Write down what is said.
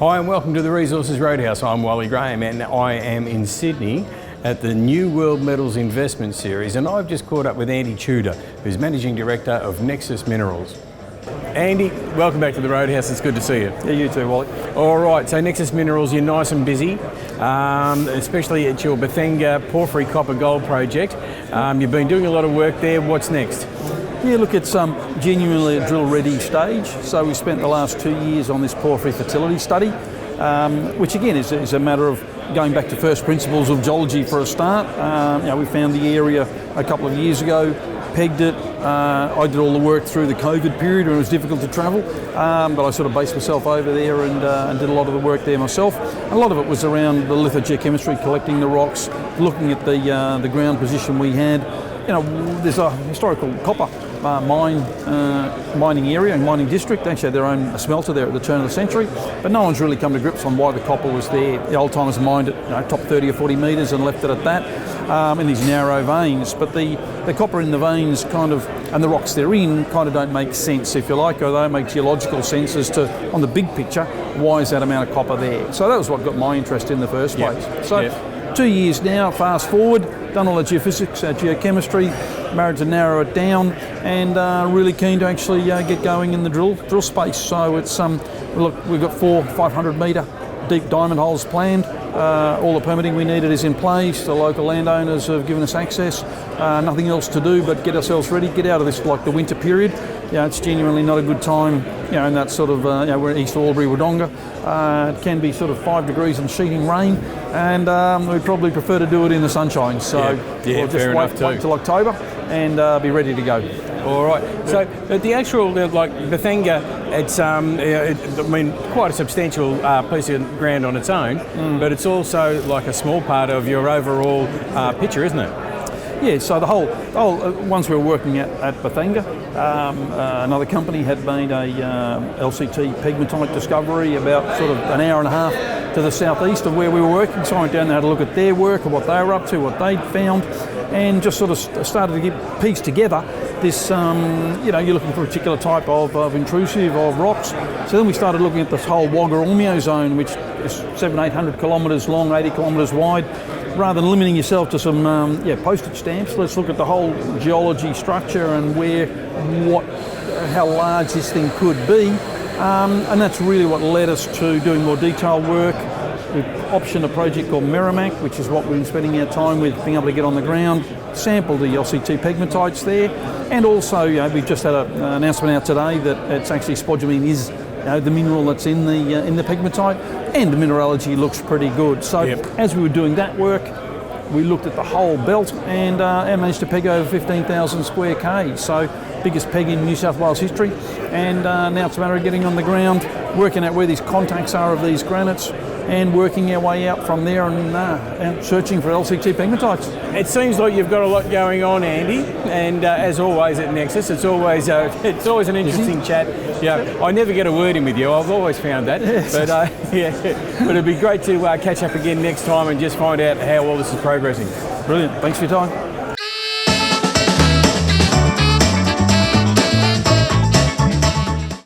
Hi and welcome to the Resources Roadhouse. I'm Wally Graham and I am in Sydney at the New World Metals Investment Series, and I've just caught up with Andy Tudor, who's Managing Director of Nexus Minerals. Andy, welcome back to the Roadhouse. It's good to see you. Yeah, you too, Wally. All right, so Nexus Minerals, you're nice and busy, especially at your Bathenga Porphyry Copper Gold project. You've been doing a lot of work there. What's next? Yeah, look, it's genuinely a drill-ready stage. So we spent the last 2 years on this porphyry fertility study, which again is a matter of going back to first principles of geology for a start. We found the area a couple of years ago, pegged it. I did all the work through the COVID period when it was difficult to travel, but I sort of based myself over there and did a lot of the work there myself. A lot of it was around the lithogeochemistry, collecting the rocks, looking at the ground position we had. There's a historical copper mining area and mining district. They actually had their own smelter there at the turn of the century, but no one's really come to grips on why the copper was there. The old timers mined it top 30 or 40 metres and left it at that in these narrow veins, but the copper in the veins and the rocks they're in don't make sense, if you like, or they don't make geological sense as to, on the big picture, why is that amount of copper there. So that was what got my interest in the first place. 2 years now, fast forward, done all the geophysics, geochemistry, managed to narrow it down, and really keen to actually get going in the drill space. So it's look, we've got 400 500 metre deep diamond holes planned. All the permitting we needed is in place. The local landowners have given us access. Nothing else to do but get ourselves ready, get out of this like the winter period. It's genuinely not a good time, in that sort of, we're in East Albury, Wodonga. It can be sort of 5 degrees and sheeting rain, and we'd probably prefer to do it in the sunshine. So we'll just wait till October and be ready to go. All right. So the actual, Bathenga, it's quite a substantial piece of ground on its own, but it's also like a small part of your overall picture, isn't it? Yeah, so the whole once we were working at Bathenga, another company had made a LCT pegmatite discovery about sort of an hour and a half to the southeast of where we were working. So I went down there, had a look at their work and what they were up to, what they'd found, and just sort of started to piece together this, you're looking for a particular type of intrusive of rocks. So then we started looking at this whole Wagga-Ormio zone, which is 700-800 kilometres long, 80 kilometres wide. Rather than limiting yourself to some postage stamps, let's look at the whole geology structure and how large this thing could be. And that's really what led us to doing more detailed work. We've optioned a project called Merrimack, which is what we've been spending our time with, being able to get on the ground, sample the LCT pegmatites there, and also we've just had an announcement out today that it's actually spodumene is the mineral that's in the pegmatite, and the mineralogy looks pretty good. So as we were doing that work, we looked at the whole belt and managed to peg over 15,000 square k's. So biggest peg in New South Wales history, and now it's a matter of getting on the ground, working out where these contacts are of these granites, and working our way out from there and searching for LCT pegmatites. It seems like you've got a lot going on, Andy, and as always at Nexus, it's always an interesting chat. I never get a word in with you. I've always found that. Yes. But it'd be great to catch up again next time and just find out how all this is progressing. Brilliant. Thanks for your time.